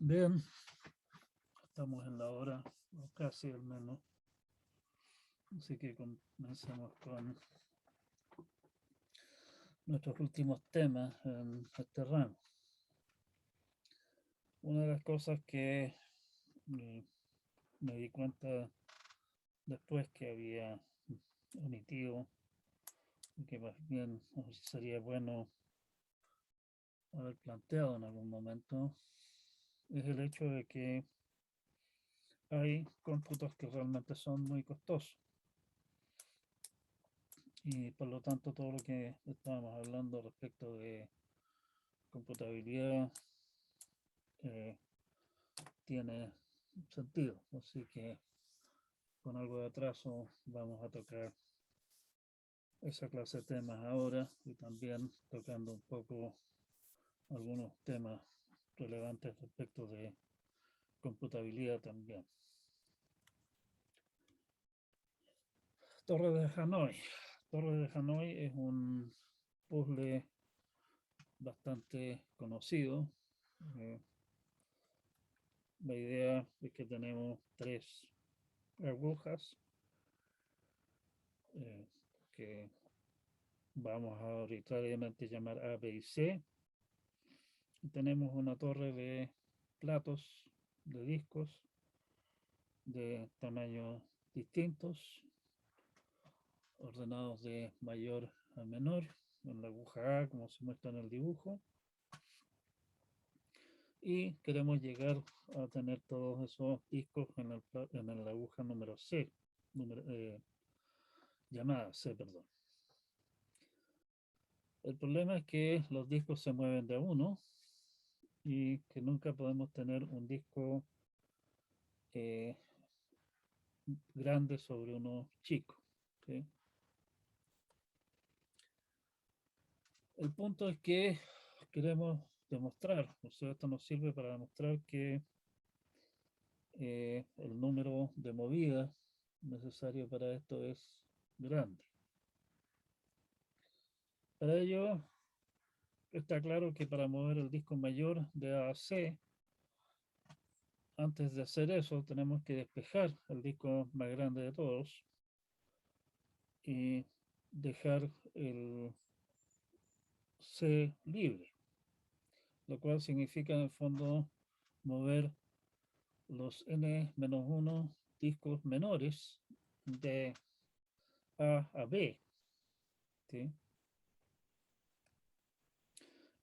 Bien, estamos en la hora, o casi al menos. Así que comencemos con nuestros últimos temas en este ramo. Una de las cosas que me di cuenta después que había omitido, y que más bien sería bueno haber planteado en algún momento, es el hecho de que hay cómputos que realmente son muy costosos. Y por lo tanto todo lo que estábamos hablando respecto de computabilidad tiene sentido. Así que con algo de atraso vamos a tocar esa clase de temas ahora y también tocando un poco algunos temas relevantes respecto de computabilidad también. Torre de Hanoi. Torre de Hanoi es un puzzle bastante conocido. La idea es que tenemos tres agujas que vamos a arbitrariamente llamar A, B y C. Y tenemos una torre de platos, de discos, de tamaños distintos, ordenados de mayor a menor, en la aguja A, como se muestra en el dibujo. Y queremos llegar a tener todos esos discos en la aguja número C, llamada C, perdón. El problema es que los discos se mueven de a uno y que nunca podemos tener un disco grande sobre uno chico. ¿Sí? El punto es que queremos demostrar, o sea, esto nos sirve para demostrar que el número de movidas necesario para esto es grande. Para ello, está claro que para mover el disco mayor de A a C, antes de hacer eso, tenemos que despejar el disco más grande de todos y dejar el C libre, lo cual significa en el fondo mover los n-1 discos menores de A a B. ¿Sí?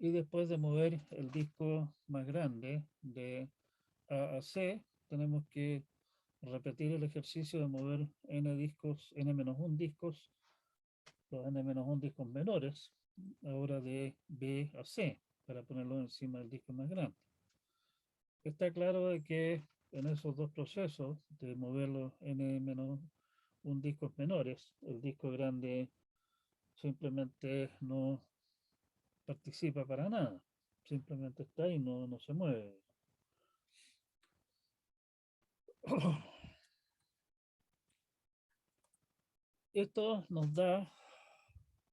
Y después de mover el disco más grande de A a C, tenemos que repetir el ejercicio de mover n-1 discos, los n-1 discos menores, ahora de B a C, para ponerlo encima del disco más grande. Está claro de que en esos dos procesos de mover los n-1 discos menores, el disco grande simplemente no participa para nada, simplemente está ahí, no se mueve. Esto nos da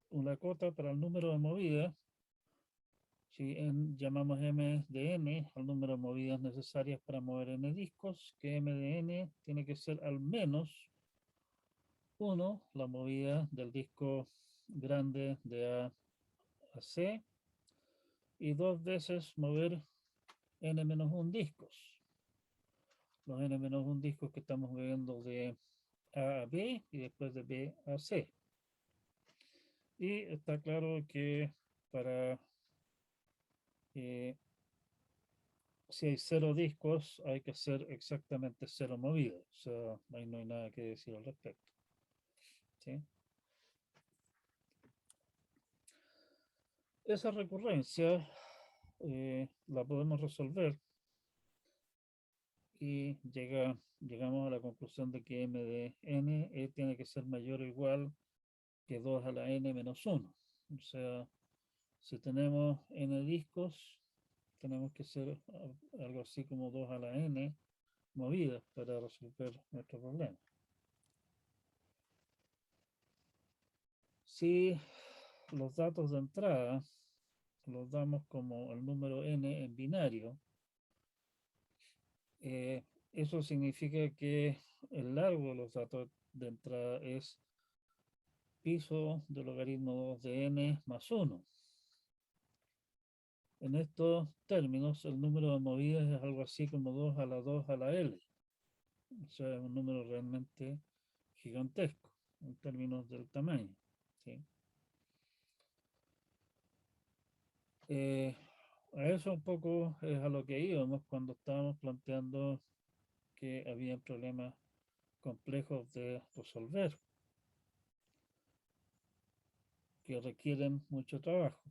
una cota para el número de movidas. Si llamamos m de n al número de movidas necesarias para mover n discos, que m de n tiene que ser al menos 1, la movida del disco grande de A a C, y 2 veces mover n-1 discos. Los n-1 discos que estamos moviendo de A a B y después de B a C. Y está claro que para si hay 0 discos, hay que hacer exactamente 0 movidas. O sea, ahí no hay nada que decir al respecto. ¿Sí? Esa recurrencia la podemos resolver y llegamos a la conclusión de que m de n tiene que ser mayor o igual que 2 a la n menos 1. O sea, si tenemos n discos, tenemos que hacer algo así como 2 a la n movidas para resolver nuestro problema. Si los datos de entrada los damos como el número n en binario, Eso significa que el largo de los datos de entrada es piso del logaritmo 2 de n más 1. En estos términos, el número de movidas es algo así como 2 a la 2 a la L. O sea, es un número realmente gigantesco en términos del tamaño. ¿Sí? A eso un poco es a lo que íbamos cuando estábamos planteando que había problemas complejos de resolver, que requieren mucho trabajo.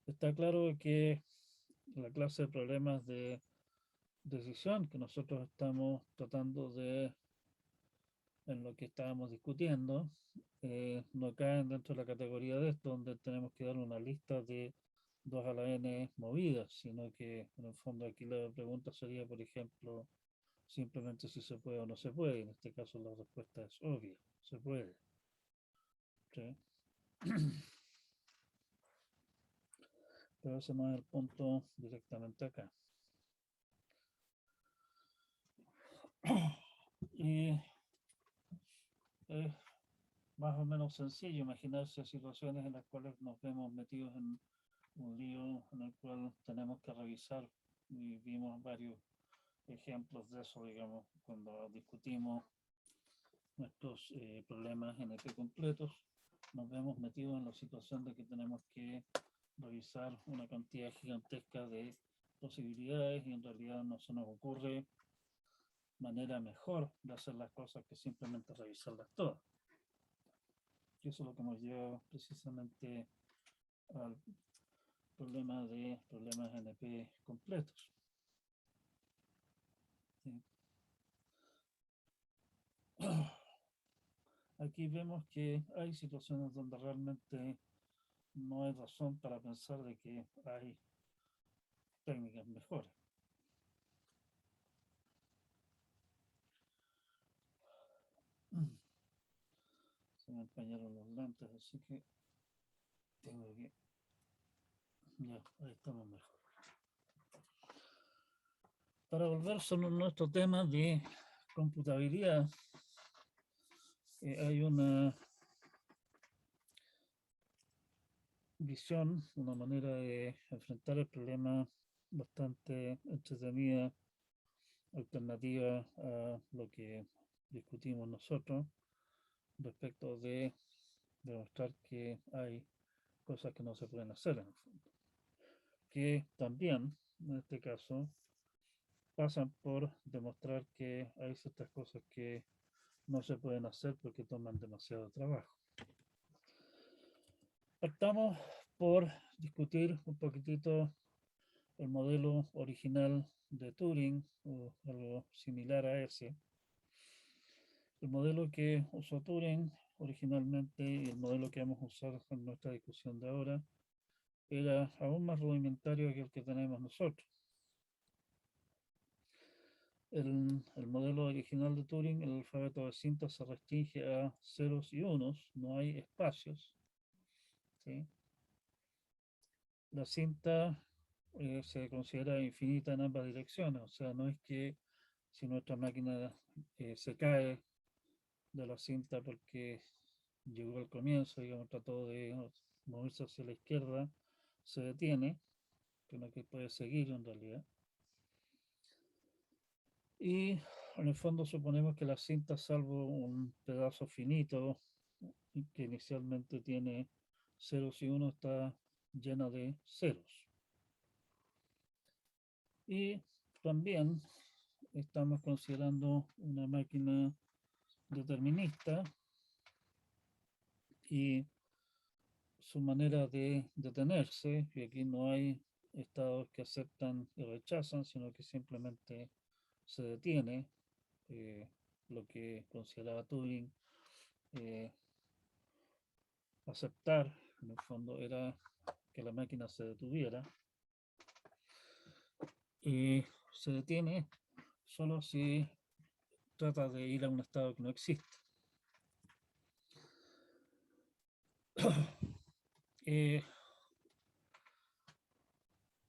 Está claro que la clase de problemas de decisión que nosotros estamos tratando de, en lo que estábamos discutiendo, no caen dentro de la categoría de esto, donde tenemos que dar una lista de 2 a la n movidas, sino que en el fondo aquí la pregunta sería, por ejemplo, simplemente si se puede o no se puede. En este caso la respuesta es obvia, se puede. ¿Sí? Pero ese no es el punto directamente acá. Y es más o menos sencillo imaginarse situaciones en las cuales nos vemos metidos en un lío en el cual tenemos que revisar, y vimos varios ejemplos de eso, digamos, cuando discutimos nuestros problemas NP completos, nos vemos metidos en la situación de que tenemos que revisar una cantidad gigantesca de posibilidades y en realidad no se nos ocurre manera mejor de hacer las cosas que simplemente revisarlas todas. Y eso es lo que nos lleva precisamente al problema de problemas NP completos. ¿Sí? Aquí vemos que hay situaciones donde realmente no hay razón para pensar de que hay técnicas mejores. Se me empañaron los lentes, así que tengo que... Ya, ahí estamos mejor. Para volver sobre nuestro tema de computabilidad, hay una visión, una manera de enfrentar el problema bastante entretenida, alternativa a lo que discutimos nosotros respecto de demostrar que hay cosas que no se pueden hacer en el fondo, que también en este caso pasan por demostrar que hay ciertas cosas que no se pueden hacer porque toman demasiado trabajo. Partamos por discutir un poquitito el modelo original de Turing o algo similar a ese. El modelo que usó Turing originalmente y el modelo que vamos a usar en nuestra discusión de ahora era aún más rudimentario que el que tenemos nosotros. El modelo original de Turing, el alfabeto de cinta se restringe a ceros y unos, no hay espacios. ¿Sí? La cinta se considera infinita en ambas direcciones, o sea, no es que si nuestra máquina se cae de la cinta porque llegó al comienzo, digamos, trató de moverse hacia la izquierda, se detiene, sino que puede seguir en realidad. Y en el fondo suponemos que la cinta, salvo un pedazo finito que inicialmente tiene ceros y unos, está llena de ceros. Y también estamos considerando una máquina determinista y su manera de detenerse, y aquí no hay estados que aceptan y rechazan, sino que simplemente se detiene, lo que consideraba Turing aceptar, en el fondo, era que la máquina se detuviera, y se detiene solo si trata de ir a un estado que no existe.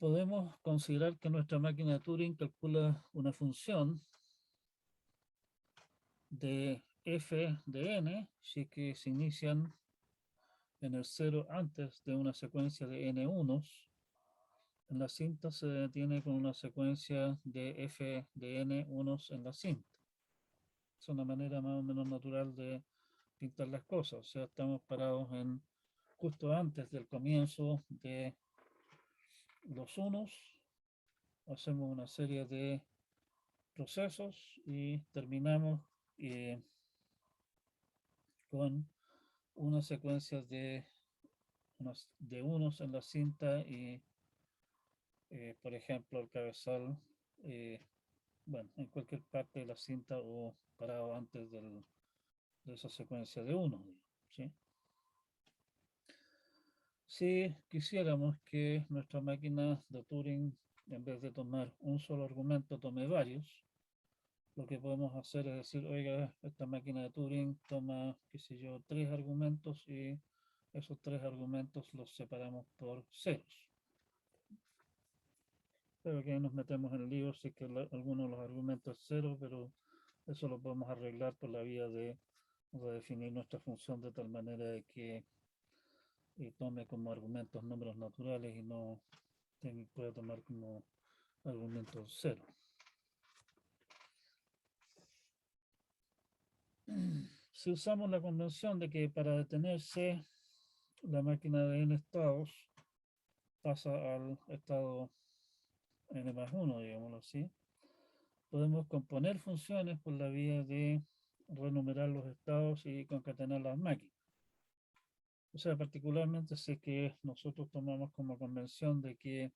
podemos considerar que nuestra máquina de Turing calcula una función de f de n, si es que se inician en el 0 antes de una secuencia de n unos. En la cinta se detiene con una secuencia de f de n unos en la cinta. Es una manera más o menos natural de pintar las cosas. O sea, estamos parados en justo antes del comienzo de los unos. Hacemos una serie de procesos y terminamos con una secuencia de unos en la cinta y, por ejemplo, el cabezal, bueno, en cualquier parte de la cinta o parado antes de esa secuencia de unos, ¿sí? Si quisiéramos que nuestra máquina de Turing, en vez de tomar un solo argumento, tome varios, lo que podemos hacer es decir, oiga, esta máquina de Turing toma, qué sé yo, 3 argumentos y esos 3 argumentos los separamos por ceros. Pero aquí nos metemos en el lío si es que alguno de los argumentos es cero, pero eso lo podemos arreglar por la vía de redefinir nuestra función de tal manera de que tome como argumentos números naturales y no pueda tomar como argumentos cero. Si usamos la convención de que para detenerse la máquina de n estados pasa al estado n más 1, digámoslo así, podemos componer funciones por la vía de renumerar los estados y concatenar las máquinas. O sea, particularmente si que nosotros tomamos como convención de que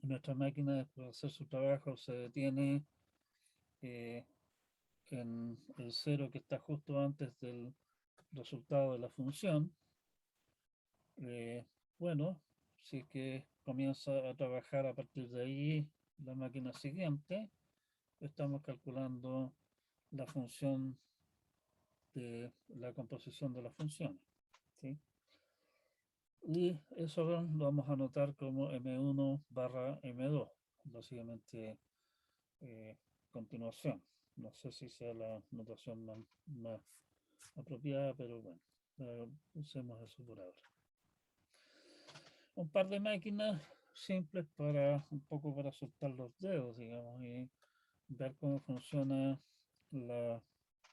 nuestra máquina, después de hacer su trabajo, se detiene en el 0 que está justo antes del resultado de la función. Bueno, si que comienza a trabajar a partir de ahí la máquina siguiente, estamos calculando la función de la composición de las funciones, ¿sí? Y eso lo vamos a anotar como M1 barra M2, básicamente continuación. No sé si sea la notación más apropiada, pero bueno, usemos eso por ahora. Un par de máquinas simples para un poco para soltar los dedos, digamos, y ver cómo funciona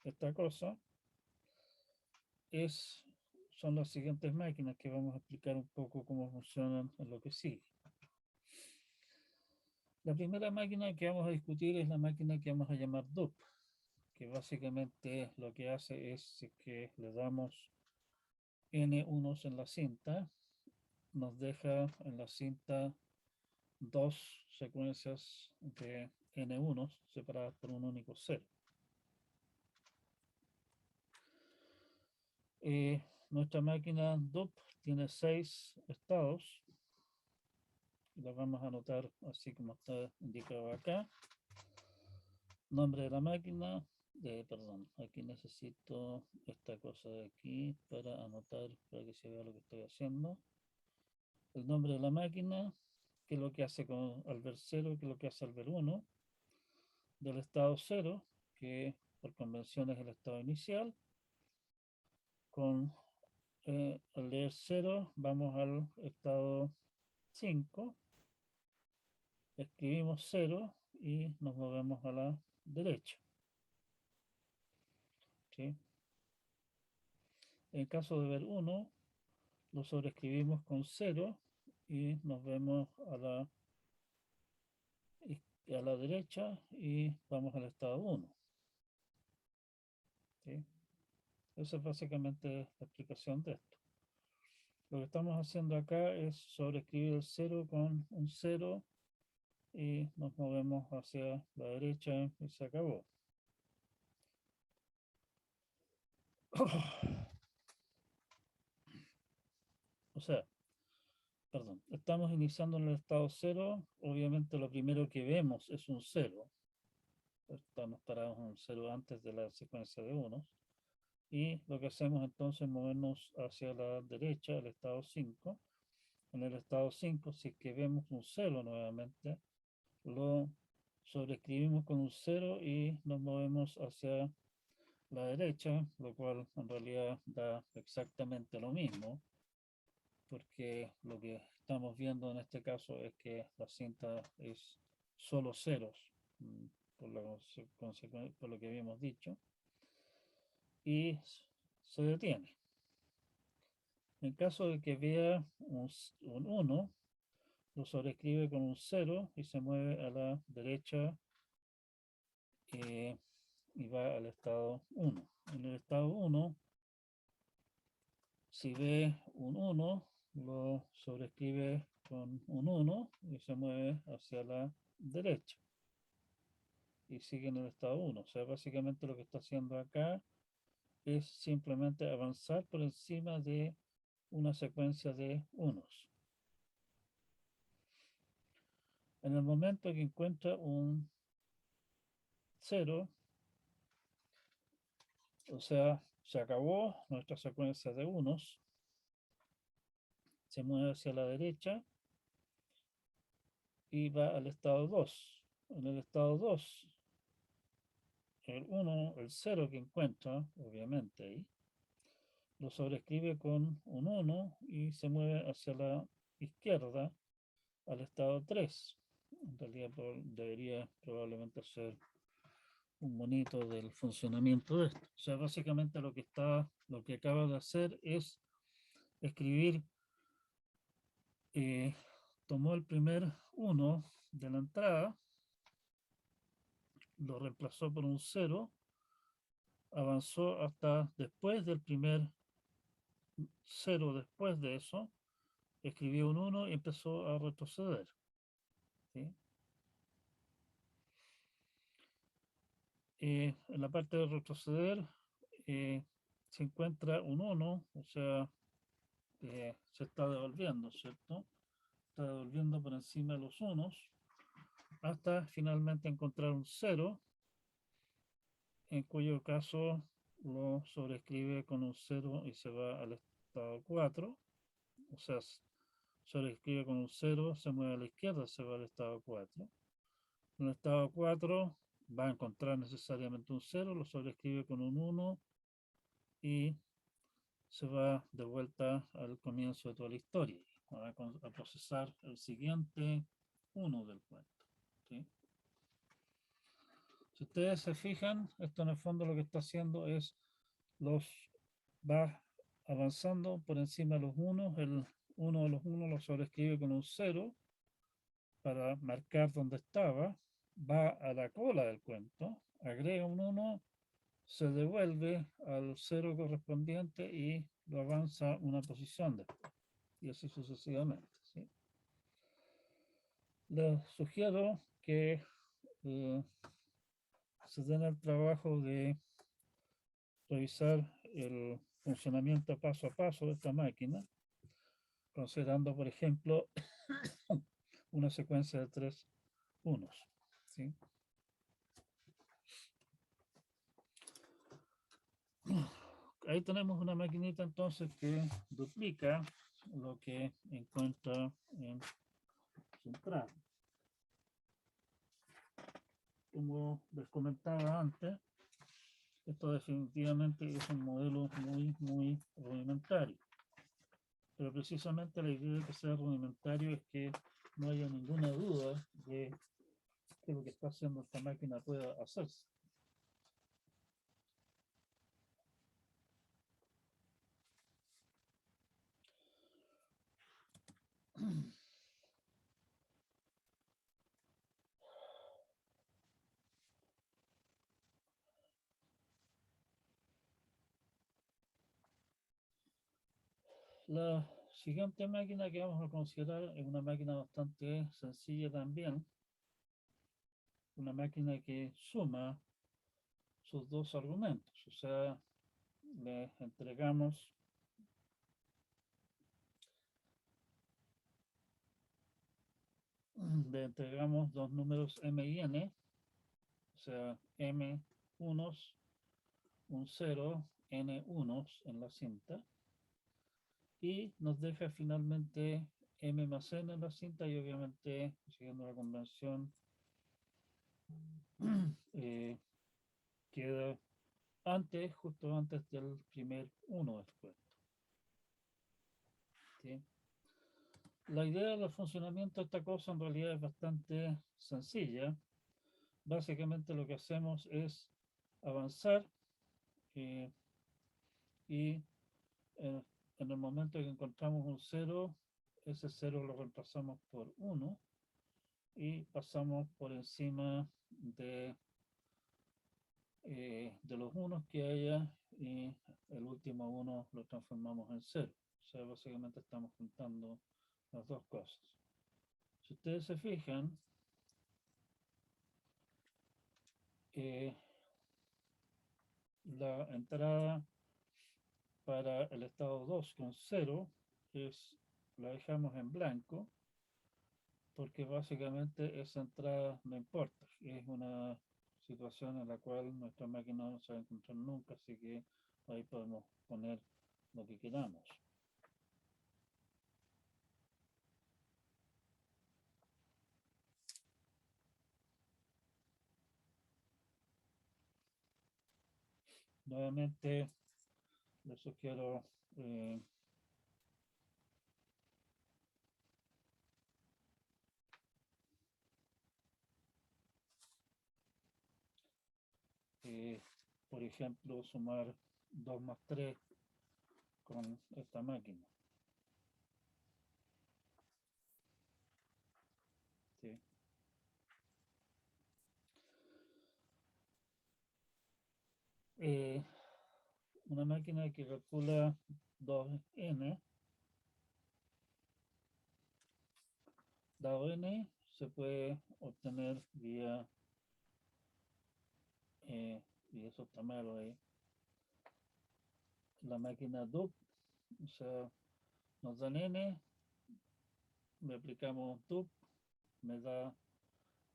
esta cosa. Son las siguientes máquinas que vamos a explicar un poco cómo funcionan en lo que sigue. La primera máquina que vamos a discutir es la máquina que vamos a llamar DUP, que básicamente lo que hace es que le damos n unos en la cinta, nos deja en la cinta 2 secuencias de n unos separadas por un único cero. Nuestra máquina DUP tiene 6 estados. Las vamos a anotar así como está indicado acá. Nombre de la máquina, perdón, aquí necesito esta cosa de aquí para anotar, para que se vea lo que estoy haciendo. El nombre de la máquina, qué es lo que hace al ver 0, qué es lo que hace al ver 1. Del estado 0, que por convención es el estado inicial. Al leer 0, vamos al estado 5. Escribimos 0 y nos movemos a la derecha. ¿Sí? En caso de ver 1, lo sobreescribimos con 0 y nos vemos a la derecha y vamos al estado 1. ¿Sí? Esa es básicamente la explicación de esto. Lo que estamos haciendo acá es sobreescribir el 0 con un 0 y nos movemos hacia la derecha y se acabó. O sea, perdón, estamos iniciando en el estado 0, obviamente lo primero que vemos es un 0. Estamos parados en un 0 antes de la secuencia de unos. Y lo que hacemos entonces es movernos hacia la derecha, el estado 5, en el estado 5, si es que vemos un 0 nuevamente, lo sobreescribimos con un 0 y nos movemos hacia la derecha, lo cual en realidad da exactamente lo mismo, porque lo que estamos viendo en este caso es que la cinta es solo ceros, por, por lo que habíamos dicho, y se detiene. En caso de que vea un 1, lo sobreescribe con un 0 y se mueve a la derecha y va al estado 1. En el estado 1, si ve un 1, lo sobreescribe con un 1 y se mueve hacia la derecha. Y sigue en el estado 1. O sea, básicamente lo que está haciendo acá es simplemente avanzar por encima de una secuencia de unos. En el momento que encuentra un 0, o sea, se acabó nuestra secuencia de unos, se mueve hacia la derecha y va al estado 2. En el estado 2, el 1, el 0 que encuentra, obviamente ahí, lo sobrescribe con un 1 y se mueve hacia la izquierda al estado 3. En realidad debería probablemente ser un monito del funcionamiento de esto. O sea, básicamente lo que acaba de hacer es escribir, tomó el primer 1 de la entrada, lo reemplazó por un 0, avanzó hasta después del primer 0, después de eso, escribió un 1 y empezó a retroceder. ¿Sí? En la parte de retroceder se encuentra un 1, o sea, se está devolviendo, ¿cierto? Está devolviendo por encima de los unos hasta finalmente encontrar un 0, en cuyo caso lo sobrescribe con un 0 y se va al estado 4, o sea, sobrescribe con un 0, se mueve a la izquierda, se va al estado 4. En el estado 4 va a encontrar necesariamente un 0, lo sobrescribe con un 1 y se va de vuelta al comienzo de toda la historia, a procesar el siguiente 1 del cuento. ¿Sí? Si ustedes se fijan, esto en el fondo lo que está haciendo es va avanzando por encima de los unos, el 1 de los 1 lo sobrescribe con un 0 para marcar dónde estaba, va a la cola del cuento, agrega un 1, se devuelve al 0 correspondiente y lo avanza una posición después, y así sucesivamente. ¿Sí? Les sugiero que se den el trabajo de revisar el funcionamiento paso a paso de esta máquina, considerando, por ejemplo, una secuencia de 3 unos. ¿Sí? Ahí tenemos una maquinita entonces que duplica lo que encuentra en central. Como les comentaba antes, esto definitivamente es un modelo muy rudimentario. Pero precisamente la idea de que sea rudimentario es que no haya ninguna duda de que lo que está haciendo esta máquina pueda hacerse. La siguiente máquina que vamos a considerar es una máquina bastante sencilla también, una máquina que suma sus dos argumentos, o sea, le entregamos dos números m y n, o sea, m unos, un 0, n unos en la cinta, y nos deja finalmente M más N en la cinta y obviamente, siguiendo la convención, eh, queda antes, justo antes del primer 1 del cuento. ¿Sí? La idea del funcionamiento de esta cosa en realidad es bastante sencilla. Básicamente lo que hacemos es avanzar eh, y en el momento que encontramos un 0, ese 0 lo reemplazamos por 1 y pasamos por encima de los unos que haya y el último 1 lo transformamos en 0. O sea, básicamente estamos juntando las dos cosas. Si ustedes se fijan, la entrada para el estado 2 con 0 la dejamos en blanco porque básicamente esa entrada no importa. Es una situación en la cual nuestra máquina no se va a encontrar nunca, así que ahí podemos poner lo que queramos. Nuevamente les sugiero por ejemplo, sumar 2 más 3 con esta máquina. ¿Sí? Una máquina que calcula 2n, dado n, se puede obtener vía, y eso está malo ahí, la máquina DUP, o sea, nos dan n, le aplicamos DUP, me da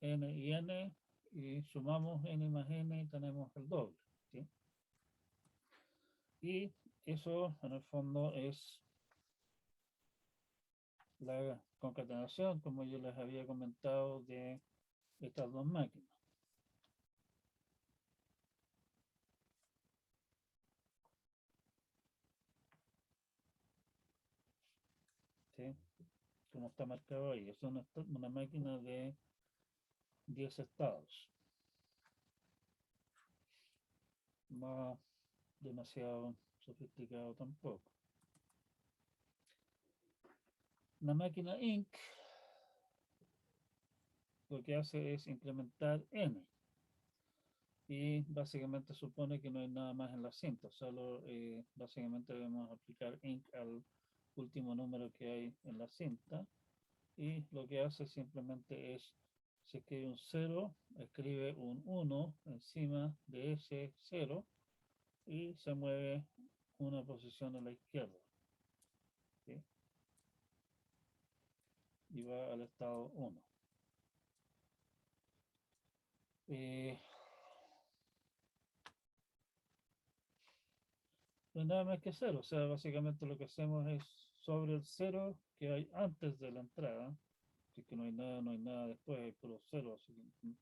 n, y sumamos n más n y tenemos el doble. ¿Sí? Y eso en el fondo es la concatenación, como yo les había comentado, de estas dos máquinas. ¿Sí? Como está marcado ahí, es una máquina de 10 estados. No demasiado sofisticado tampoco. La máquina INC lo que hace es incrementar n y básicamente supone que no hay nada más en la cinta, solo básicamente debemos aplicar INC al último número que hay en la cinta y lo que hace simplemente es, si escribe un 0, escribe un 1 encima de ese 0 y se mueve una posición a la izquierda. ¿Sí? Y va al estado 1. No hay nada más que 0, o sea, básicamente lo que hacemos es sobre el 0 que hay antes de la entrada, así que no hay nada, no hay nada después, hay puro 0, así que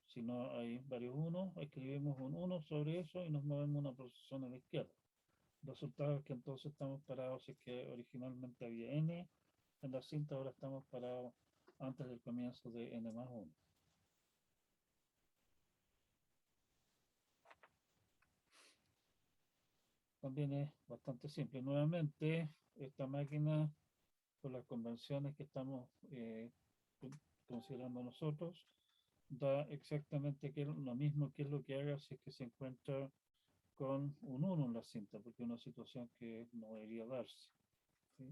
si no hay varios 1, escribimos un 1 sobre eso y nos movemos una posición a la izquierda. El resultado es que entonces estamos parados, si es que originalmente había n en la cinta, ahora estamos parados antes del comienzo de n más 1. También es bastante simple. Nuevamente, esta máquina, por las convenciones que estamos considerando nosotros, da exactamente lo mismo que es lo que haga si es que se encuentra con un 1 en la cinta, porque es una situación que no debería darse. ¿Sí?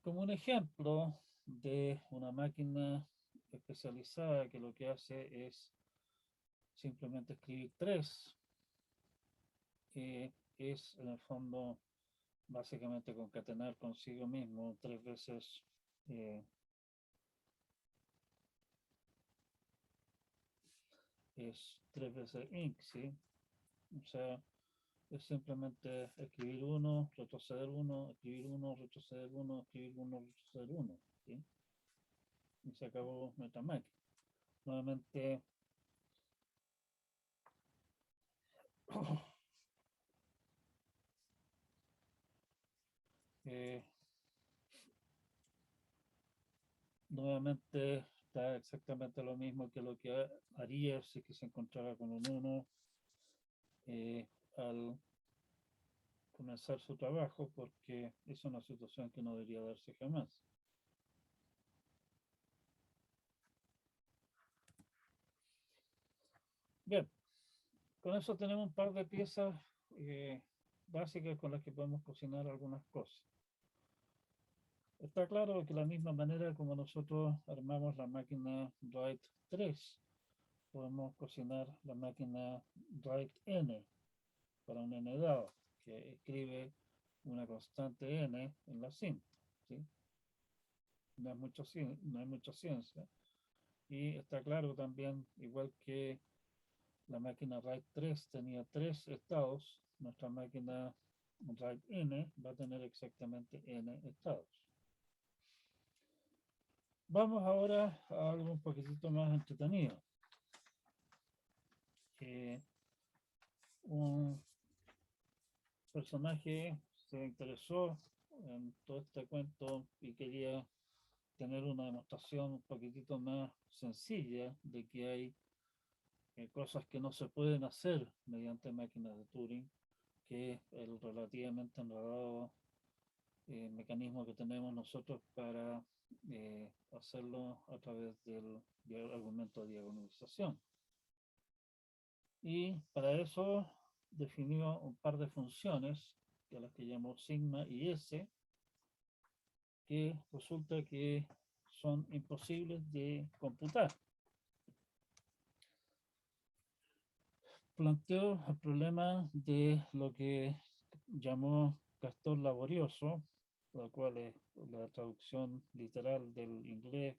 Como un ejemplo de una máquina especializada que lo que hace es simplemente escribir 3, es en el fondo básicamente concatenar consigo mismo 3 veces es 3 veces inc, ¿sí? O sea, es simplemente escribir uno, retroceder uno, escribir uno, retroceder uno, escribir uno, retroceder uno, ¿sí? Y se acabó nuestra máquina. Nuevamente, eh, nuevamente está exactamente lo mismo que lo que haría si que se encontrara con un 1 al comenzar su trabajo, porque es una situación que no debería darse jamás. Bien, con eso tenemos un par de piezas eh, básicas con las que podemos cocinar algunas cosas. Está claro que la misma manera como nosotros armamos la máquina RAID 3, podemos cocinar la máquina RAID N para un n dado, que escribe una constante n en la cinta, ¿sí? No hay mucha ciencia. Y está claro también, igual que la máquina RAID 3 tenía 3 estados, nuestra máquina RAID N va a tener exactamente n estados. Vamos ahora a algo un poquitito más entretenido. Un personaje se interesó en todo este cuento y quería tener una demostración un poquitito más sencilla de que hay cosas que no se pueden hacer mediante máquinas de Turing, que es el relativamente enredado mecanismo que tenemos nosotros para hacerlo a través del argumento de diagonalización. Y para eso definió un par de funciones, que las que llamo sigma y s, que resulta que son imposibles de computar. Planteó el problema de lo que llamó castor laborioso, lo cual es la traducción literal del inglés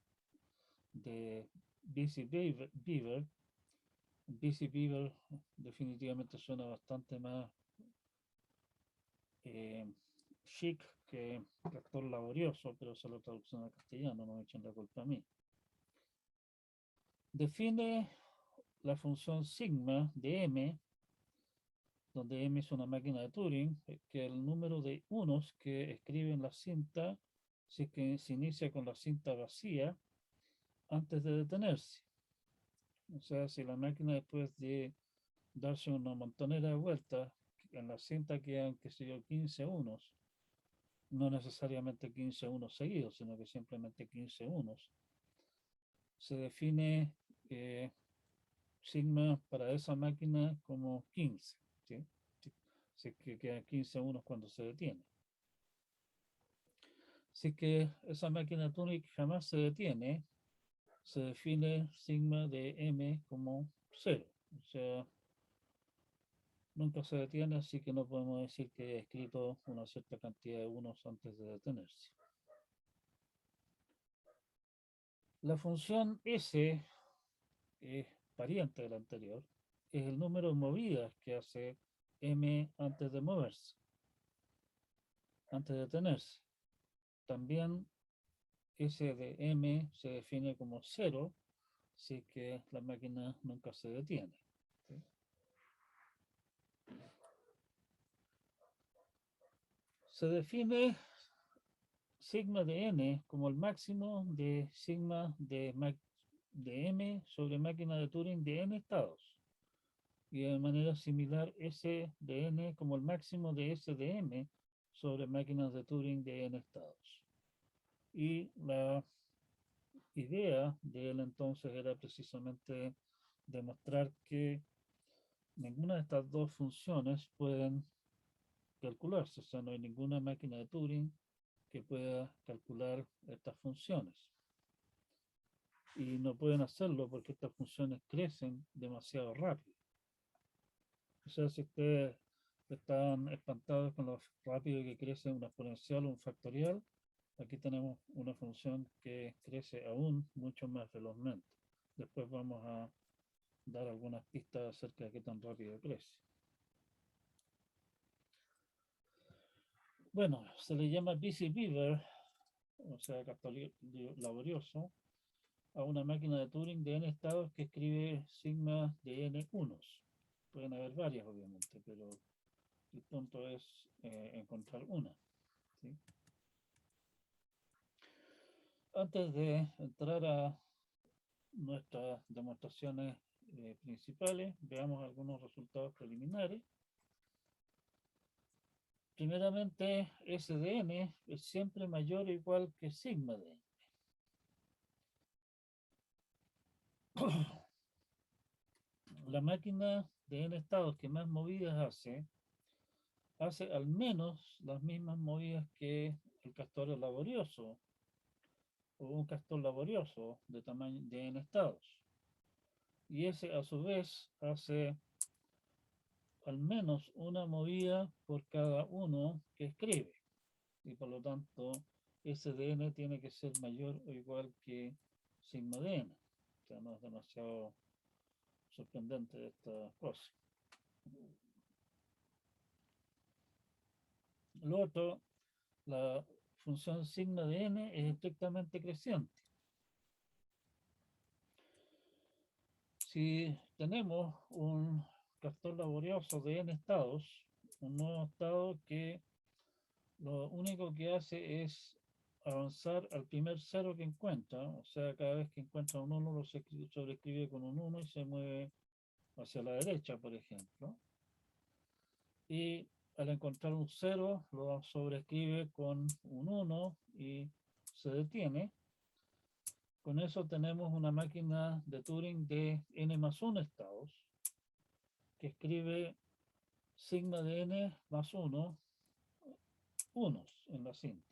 de Busy Beaver. Busy Beaver definitivamente suena bastante más chic que castor laborioso, pero esa es la traducción al castellano, no me echen la culpa a mí. Define la función sigma de m, donde m es una máquina de Turing, que el número de unos que escribe en la cinta, si es que se inicia con la cinta vacía, antes de detenerse. O sea, si la máquina después de darse una montonera de vueltas, en la cinta quedan, qué sé yo, 15 unos, no necesariamente 15 unos seguidos, sino que simplemente 15 unos. Se define sigma para esa máquina como 15, ¿sí? Si es que quedan 15 unos cuando se detiene. Si que esa máquina Turing jamás se detiene, se define sigma de m como 0. O sea, nunca se detiene, así que no podemos decir que he escrito una cierta cantidad de unos antes de detenerse. La función s, que es pariente de la anterior, es el número de movidas que hace m antes de moverse, antes de detenerse. También S de m se define como 0 si es que la máquina nunca se detiene, ¿sí? Se define sigma de n como el máximo de sigma de m sobre máquina de Turing de n estados. Y de manera similar S de n como el máximo de S de m sobre máquinas de Turing de n estados. Y la idea de él entonces era precisamente demostrar que ninguna de estas dos funciones pueden calcularse, o sea, no hay ninguna máquina de Turing que pueda calcular estas funciones. Y no pueden hacerlo porque estas funciones crecen demasiado rápido. O sea, si ustedes están espantados con lo rápido que crece una exponencial o un factorial, aquí tenemos una función que crece aún mucho más velozmente. Después vamos a dar algunas pistas acerca de qué tan rápido crece. Bueno, se le llama busy beaver, o sea, castor laborioso, a una máquina de Turing de n estados que escribe sigma de n unos. Pueden haber varias, obviamente, pero el punto es encontrar una. ¿Sí? Antes de entrar a nuestras demostraciones principales, veamos algunos resultados preliminares. Primeramente, S de n es siempre mayor o igual que sigma de n. La máquina de n estados que más movidas hace al menos las mismas movidas que el castor laborioso o un castor laborioso de tamaño de n estados. Y ese a su vez hace al menos una movida por cada uno que escribe. Y por lo tanto, S de n tiene que ser mayor o igual que sigma de n. O sea, no es demasiado sorprendente esta cosa. Lo otro, la función sigma de n es estrictamente creciente. Si tenemos un castor laborioso de n estados, un nuevo estado que lo único que hace es avanzar al primer cero que encuentra, o sea, cada vez que encuentra un 1 lo sobreescribe con un 1 y se mueve hacia la derecha, por ejemplo. Y al encontrar un 0 lo sobreescribe con un 1 y se detiene. Con eso tenemos una máquina de Turing de n más 1 estados, que escribe sigma de n más 1, unos en la cinta,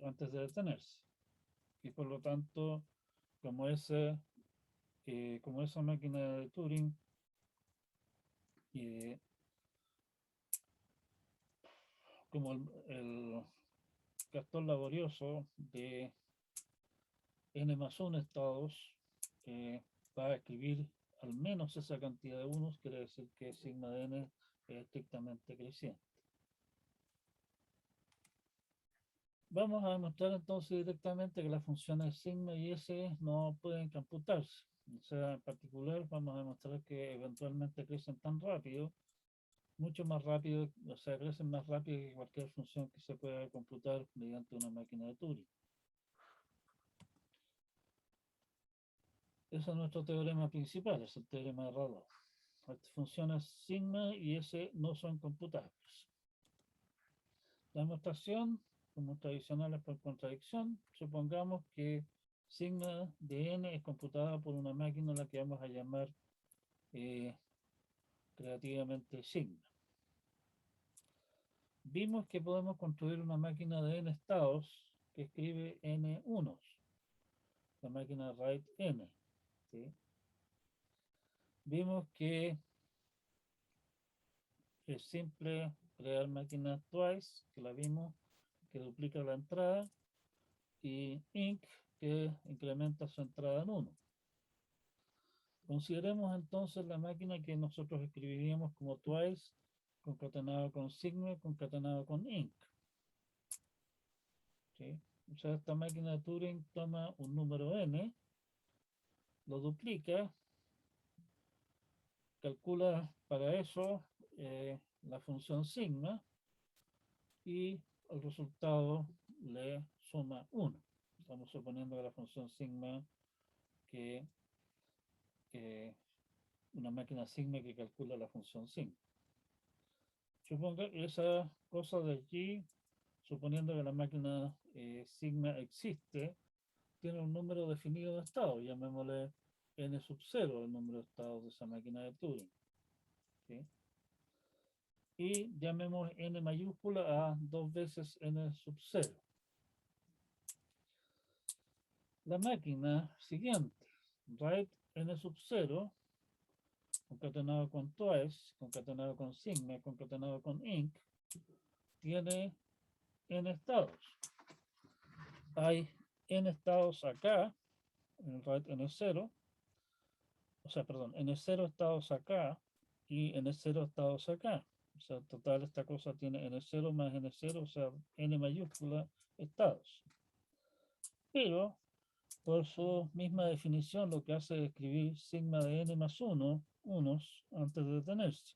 antes de detenerse. Y por lo tanto, como, como esa máquina de Turing eh, como el castor laborioso de n más 1 estados va a escribir al menos esa cantidad de unos, quiere decir que sigma de n es estrictamente creciente. Vamos a demostrar entonces directamente que las funciones sigma y s no pueden computarse. O sea, en particular vamos a demostrar que eventualmente crecen tan rápido, mucho más rápido, o sea, crecen más rápido que cualquier función que se pueda computar mediante una máquina de Turing. Ese es nuestro teorema principal, es el teorema de Radon. Las funciones sigma y s no son computables. La demostración, como tradicional por contradicción, supongamos que sigma de n es computada por una máquina a la que vamos a llamar creativamente sigma. Vimos que podemos construir una máquina de n estados que escribe n unos, la máquina write n. ¿Sí? Vimos que es simple crear máquina twice, que la vimos, que duplica la entrada, y inc, que incrementa su entrada en 1. Consideremos entonces la máquina que nosotros escribiríamos como twice, concatenado con sigma, concatenado con inc. ¿Sí? O sea, esta máquina de Turing toma un número n, lo duplica, calcula para eso la función sigma y el resultado le suma 1. Estamos suponiendo que la función sigma que una máquina sigma que calcula la función sigma. Suponga que esa cosa de allí, suponiendo que la máquina sigma existe, tiene un número definido de estados, llamémosle n sub 0, el número de estados de esa máquina de Turing. ¿Sí? Y llamemos n mayúscula a 2 veces n sub 0. La máquina siguiente, write n sub 0, concatenado con twice, concatenado con sigma, concatenado con inc, tiene n estados. Hay n estados acá, en el write n0, o sea, perdón, n0 estados acá y n0 estados acá. O sea, total, esta cosa tiene n0 más n0, o sea, n mayúscula estados. Pero, por su misma definición, lo que hace es escribir sigma de n más 1, unos, antes de detenerse.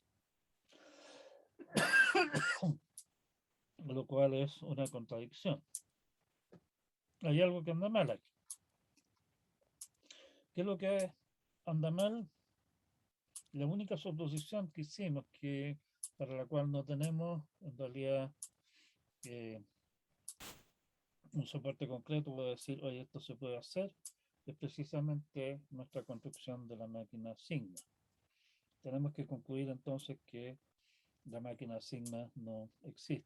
Lo cual es una contradicción. Hay algo que anda mal aquí. ¿Qué es lo que anda mal? La única suposición que hicimos, que para la cual no tenemos en realidad un soporte concreto para decir, oye, esto se puede hacer, es precisamente nuestra construcción de la máquina Sigma. Tenemos que concluir entonces que la máquina Sigma no existe.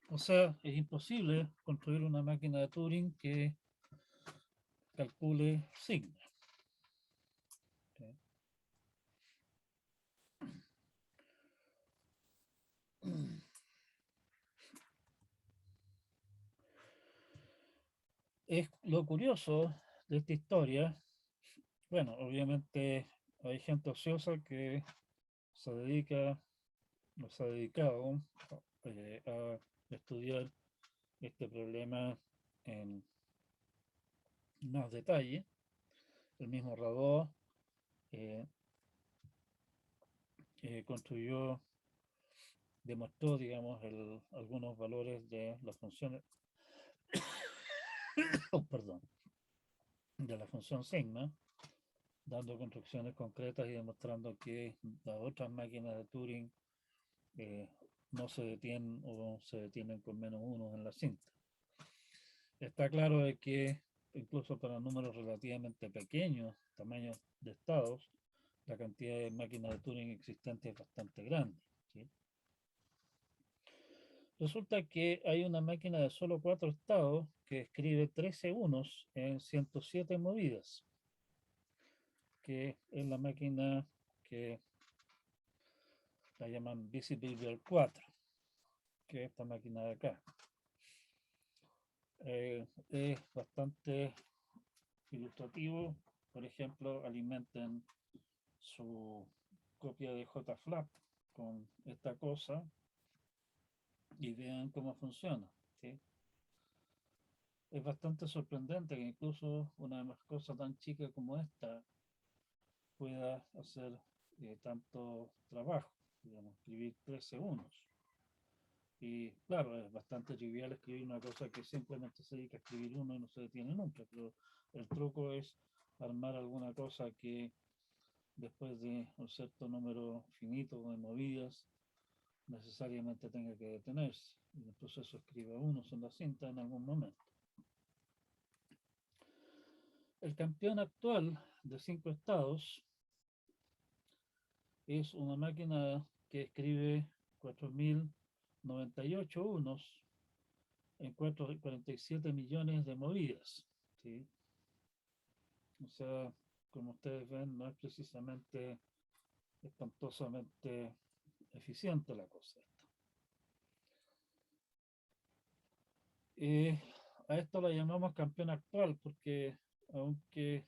O sea, es imposible construir una máquina de Turing que calcule sigma. ¿Okay? Es lo curioso de esta historia. Bueno, obviamente hay gente ociosa que se dedica, o se ha dedicado a estudiar este problema en más detalle. El mismo Radó eh, construyó, demostró, digamos, algunos valores de las funciones, oh, perdón, de la función sigma, dando construcciones concretas y demostrando que las otras máquinas de Turing eh, no se detienen o se detienen con menos unos en la cinta. Está claro de que incluso para números relativamente pequeños, tamaños de estados, la cantidad de máquinas de Turing existentes es bastante grande. ¿Sí? Resulta que hay una máquina de solo 4 estados que escribe 13 unos en 107 movidas, que es la máquina que la llaman Visible 4, que es esta máquina de acá. Es bastante ilustrativo. Por ejemplo, alimenten su copia de JFlap con esta cosa y vean cómo funciona. ¿Sí? Es bastante sorprendente que incluso una cosa tan chica como esta pueda hacer tanto trabajo, digamos, escribir 13 unos. Y claro, es bastante trivial escribir una cosa que simplemente se dedica a escribir uno y no se detiene nunca, pero el truco es armar alguna cosa que después de un cierto número finito de movidas necesariamente tenga que detenerse. Y el proceso escriba unos en la cinta en algún momento. El campeón actual de 5 estados es una máquina que escribe 4098 unos en 47 millones de movidas. ¿Sí? O sea, como ustedes ven, no es precisamente espantosamente eficiente la cosa. Eh, a esto la llamamos campeón actual porque aunque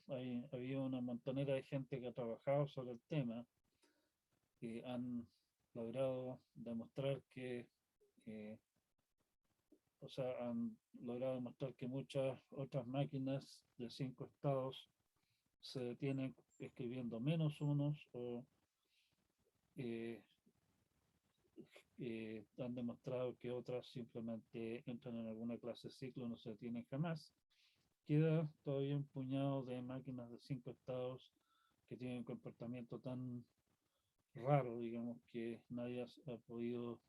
había una montonera de gente que ha trabajado sobre el tema, han logrado demostrar que eh, o sea, han logrado demostrar que muchas otras máquinas de 5 estados se detienen escribiendo menos unos o eh, han demostrado que otras simplemente entran en alguna clase ciclo, no se detienen jamás. Queda todavía un puñado de máquinas de 5 estados que tienen un comportamiento tan raro, digamos, que nadie ha podido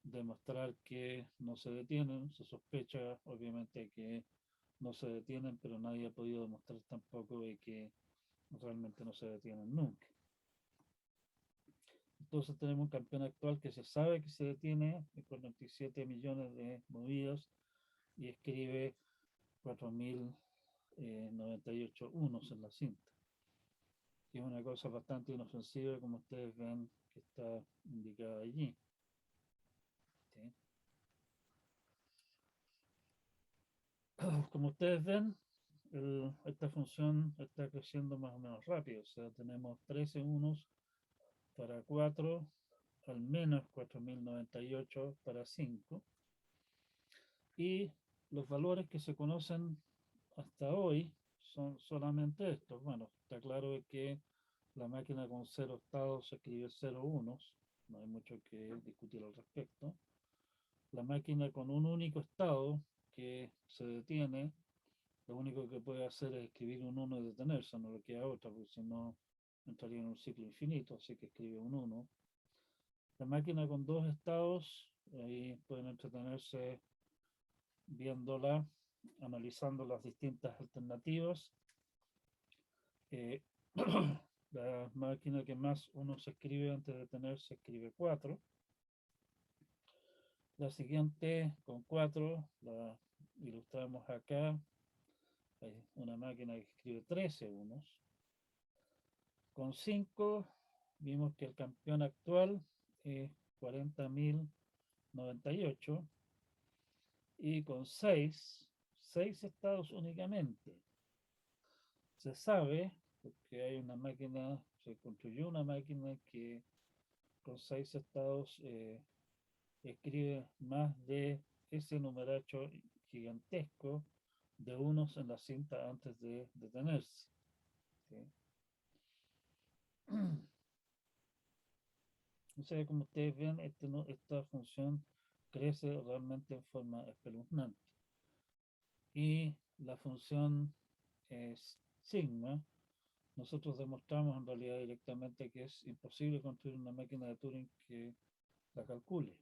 demostrar que no se detienen. Se sospecha, obviamente, que no se detienen, pero nadie ha podido demostrar tampoco de que realmente no se detienen nunca. Entonces tenemos un campeón actual que se sabe que se detiene con 47 millones de movidos y escribe 4098 unos en la cinta. Que es una cosa bastante inofensiva, como ustedes ven que está indicada allí. ¿Sí? Como ustedes ven, esta función está creciendo más o menos rápido, o sea, tenemos 13 unos para 4, al menos 4098 para 5. Y los valores que se conocen hasta hoy son solamente estos. Bueno, está claro que la máquina con 0 estados se escribe 0 unos, no hay mucho que discutir al respecto. La máquina con un único estado que se detiene, lo único que puede hacer es escribir un 1 y detenerse, no le queda otra, porque si no entraría en un ciclo infinito, así que escribe un 1. La máquina con dos estados, ahí pueden entretenerse viéndola, analizando las distintas alternativas. Eh, la máquina que más uno se escribe antes de detenerse escribe 4. La siguiente con 4 la ilustramos acá. Hay una máquina que escribe 13 unos. Con 5 vimos que el campeón actual es 40.098 y con 6 estados únicamente. Se sabe, porque hay una máquina, se construyó una máquina que con 6 estados escribe más de ese numeracho gigantesco de unos en la cinta antes de detenerse. ¿Sí? O sea, como ustedes ven, esta función crece realmente en forma espeluznante. Y la función es sigma. Nosotros demostramos en realidad directamente que es imposible construir una máquina de Turing que la calcule.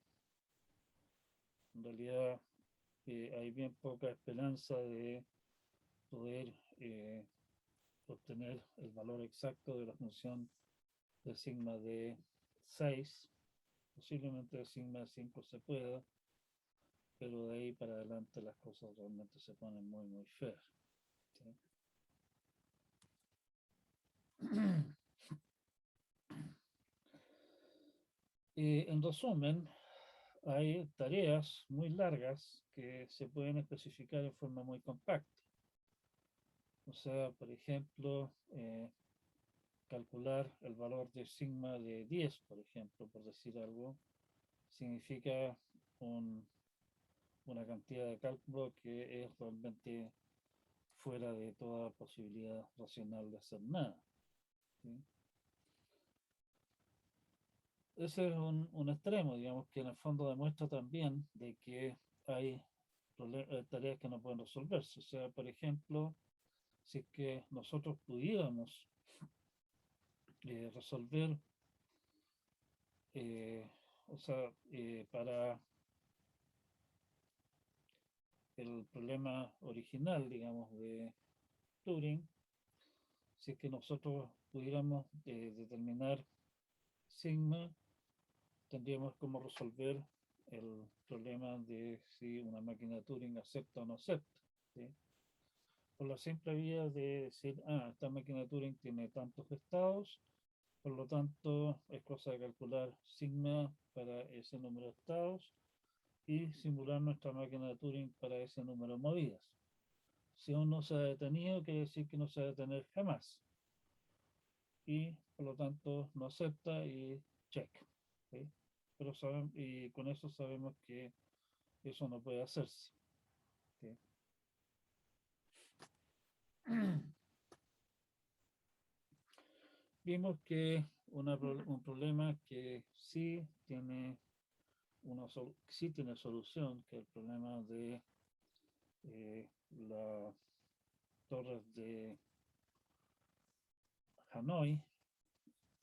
En realidad hay bien poca esperanza de poder obtener el valor exacto de la función de sigma de 6. Posiblemente de sigma de 5 se pueda, pero de ahí para adelante las cosas realmente se ponen muy, muy feas. ¿Sí? En resumen, hay tareas muy largas que se pueden especificar en forma muy compacta. O sea, por ejemplo, calcular el valor de sigma de 10, por ejemplo, por decir algo, significa una cantidad de cálculo que es realmente fuera de toda posibilidad racional de hacer nada. ¿Sí? Ese es un extremo, digamos, que en el fondo demuestra también de que hay tareas que no pueden resolverse. O sea, por ejemplo, si es que nosotros pudiéramos resolver, o sea, para el problema original, digamos, de Turing, si es que nosotros pudiéramos determinar sigma, tendríamos como resolver el problema de si una máquina de Turing acepta o no acepta. ¿Sí? Por la simple vía de decir, esta máquina de Turing tiene tantos estados, por lo tanto es cosa de calcular sigma para ese número de estados y simular nuestra máquina de Turing para ese número de movidas. Si aún no se ha detenido, quiere decir que no se va a detener jamás. Y por lo tanto no acepta y check. ¿Sí? Pero y con eso sabemos que eso no puede hacerse. ¿Sí? Vimos que un problema que sí tiene solución, que es el problema de las torres de Hanoi,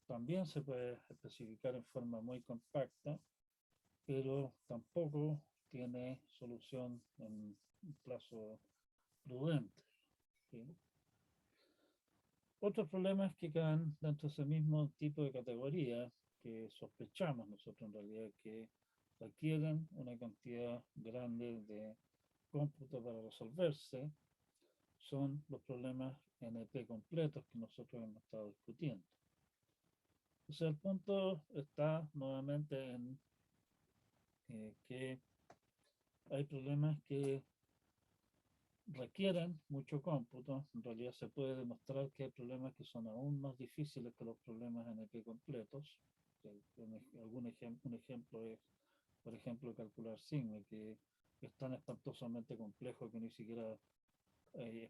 también se puede especificar en forma muy compacta, pero tampoco tiene solución en un plazo prudente. ¿Sí? Otros problemas que caen dentro de ese mismo tipo de categoría, que sospechamos nosotros en realidad que requieren una cantidad grande de cómputo para resolverse, son los problemas NP completos que nosotros hemos estado discutiendo. O sea, el punto está nuevamente en que hay problemas que requieren mucho cómputo. En realidad se puede demostrar que hay problemas que son aún más difíciles que los problemas NP completos. Un ejemplo es, por ejemplo, calcular sigma, que es tan espantosamente complejo que ni siquiera hay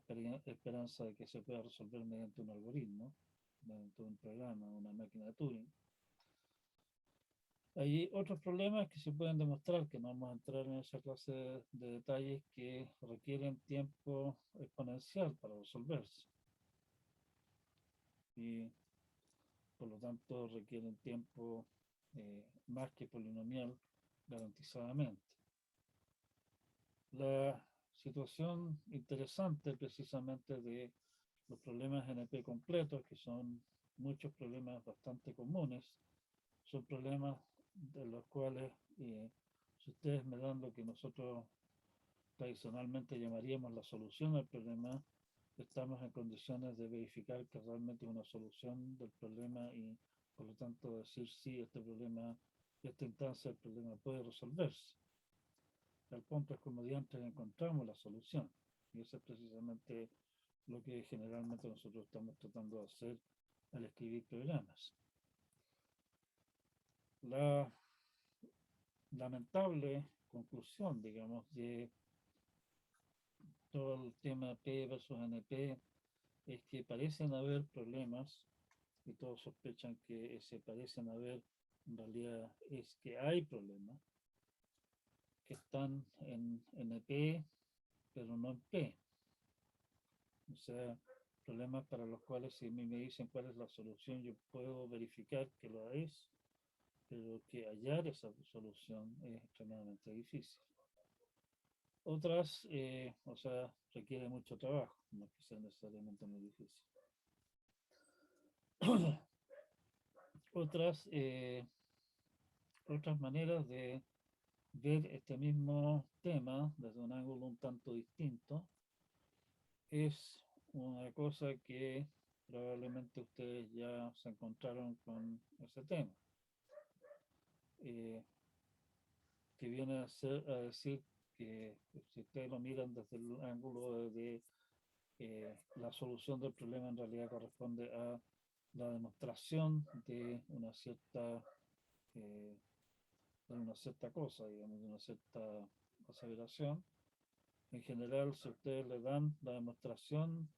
esperanza de que se pueda resolver mediante un algoritmo, mediante un programa, una máquina de Turing. Hay otros problemas que se pueden demostrar, que no vamos a entrar en esa clase de detalles, que requieren tiempo exponencial para resolverse. Y por lo tanto requieren tiempo más que polinomial garantizadamente. La situación interesante precisamente de los problemas NP completos, que son muchos problemas bastante comunes, son problemas de los cuales, si ustedes me dan lo que nosotros tradicionalmente llamaríamos la solución al problema, estamos en condiciones de verificar que realmente es una solución del problema y por lo tanto decir si este problema, esta instancia del problema puede resolverse. El punto es como diantres encontramos la solución, y eso es precisamente lo que generalmente nosotros estamos tratando de hacer al escribir programas. La lamentable conclusión, digamos, de todo el tema P versus NP es que parecen haber problemas, y todos sospechan que se parecen haber, en realidad es que hay problemas que están en NP, pero no en P. O sea, problemas para los cuales si a mí me dicen cuál es la solución, yo puedo verificar que lo es, pero que hallar esa solución es extremadamente difícil. Otras, o sea, requiere mucho trabajo, no es que sea necesariamente muy difícil. Otras maneras de ver este mismo tema desde un ángulo un tanto distinto es una cosa que probablemente ustedes ya se encontraron con ese tema, que viene a decir que si ustedes lo miran desde el ángulo de la solución del problema, en realidad corresponde a la demostración eh, de una cierta cosa, digamos, de una cierta aseveración. En general, si ustedes le dan la demostración,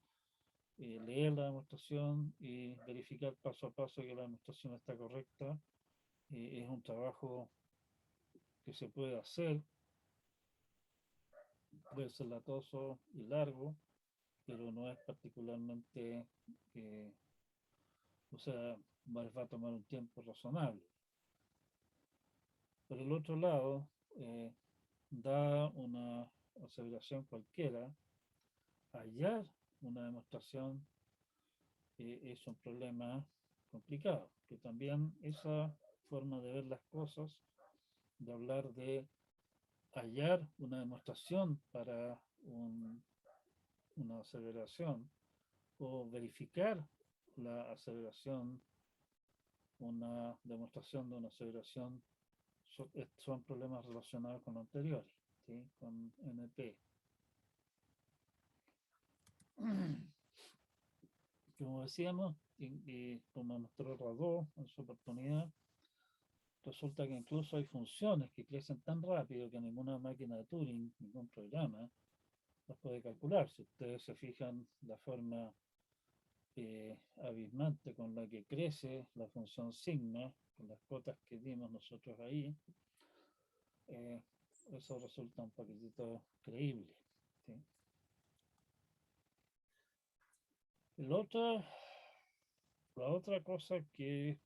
leer la demostración y verificar paso a paso que la demostración está correcta, es un trabajo que se puede hacer, puede ser latoso y largo, pero no es particularmente, o sea, va a tomar un tiempo razonable. Por el otro lado, da una aseveración cualquiera, hallar una demostración es un problema complicado, que también esa forma de ver las cosas, de hablar de hallar una demostración para una aseveración o verificar la aseveración, una demostración de una aseveración, son problemas relacionados con lo anterior, ¿sí? Con NP. Como decíamos, y como mostró Radó en su oportunidad, resulta que incluso hay funciones que crecen tan rápido que ninguna máquina de Turing, ningún programa, las puede calcular. Si ustedes se fijan la forma abismante con la que crece la función sigma, con las cotas que dimos nosotros ahí, eso resulta un poquitito creíble, ¿sí? La otra cosa que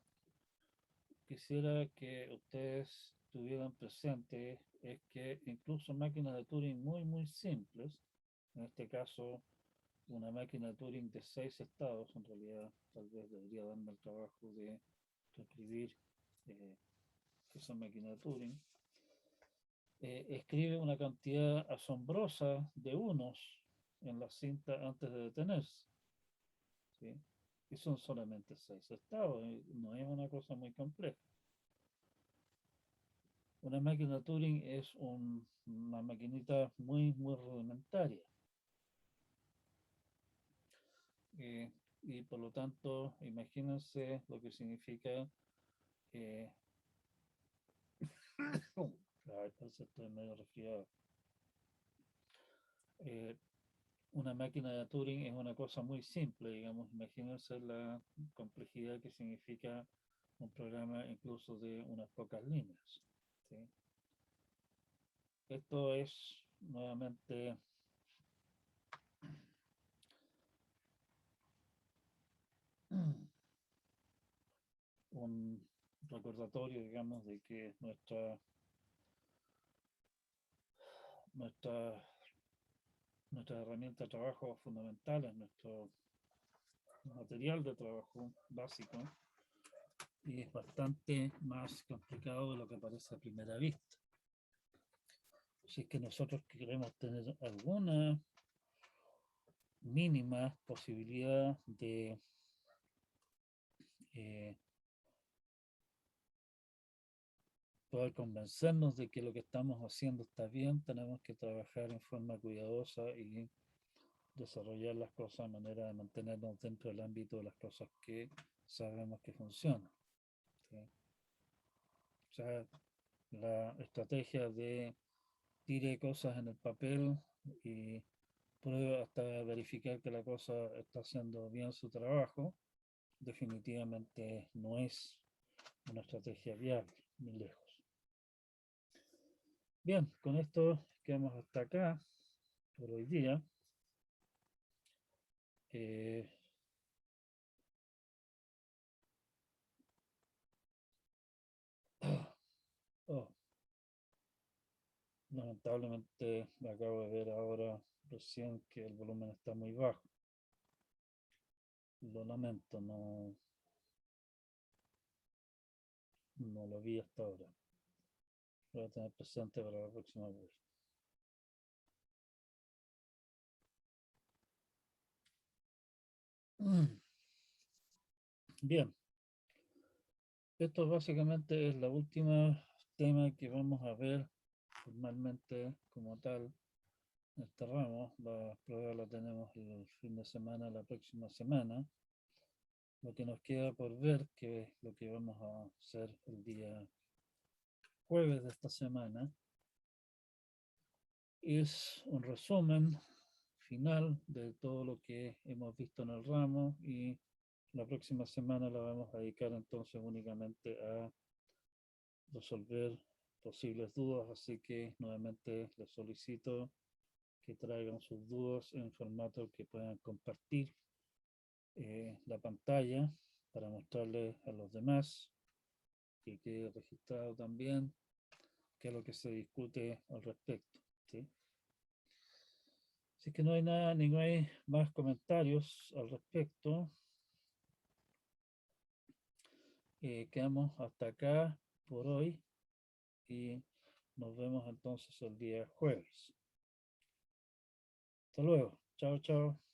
quisiera que ustedes tuvieran presente es que incluso máquinas de Turing muy simples, en este caso una máquina de Turing de 6 estados, en realidad tal vez debería darme el trabajo de escribir esa máquina de Turing, escribe una cantidad asombrosa de unos en la cinta antes de detenerse, ¿sí? Y son solamente 6 estados, no es una cosa muy compleja. Una máquina Turing es una maquinita muy rudimentaria. Y por lo tanto, imagínense lo que significa Eh, ay, parece que estoy medio resfriado. Eh, una máquina de Turing es una cosa muy simple, digamos, imagínense la complejidad que significa un programa incluso de unas pocas líneas. ¿Sí? Esto es nuevamente un recordatorio, digamos, de que nuestra, nuestra herramienta de trabajo fundamental es nuestro material de trabajo básico y es bastante más complicado de lo que parece a primera vista. Si es que nosotros queremos tener alguna mínima posibilidad de eh, poder convencernos de que lo que estamos haciendo está bien, tenemos que trabajar en forma cuidadosa y desarrollar las cosas de manera de mantenernos dentro del ámbito de las cosas que sabemos que funcionan. ¿Sí? O sea, la estrategia de tire cosas en el papel y pruebe hasta verificar que la cosa está haciendo bien su trabajo, definitivamente no es una estrategia viable, ni lejos. Bien, con esto quedamos hasta acá por hoy día. Eh, oh, lamentablemente me acabo de ver ahora recién que el volumen está muy bajo. Lo lamento, no lo vi hasta ahora. Lo voy a tener presente para la próxima vez. Bien, esto básicamente es la última tema que vamos a ver formalmente como tal en este ramo. La prueba la tenemos el fin de semana, la próxima semana. Lo que nos queda por ver, que es lo que vamos a hacer el día jueves de esta semana, es un resumen final de todo lo que hemos visto en el ramo y la próxima semana la vamos a dedicar entonces únicamente a resolver posibles dudas, así que nuevamente les solicito que traigan sus dudas en formato que puedan compartir la pantalla para mostrarles a los demás, que quede registrado también qué es lo que se discute al respecto. ¿Sí? Si es que no hay nada, ni no hay más comentarios al respecto, quedamos hasta acá por hoy y nos vemos entonces el día jueves. Hasta luego. Chao, chao.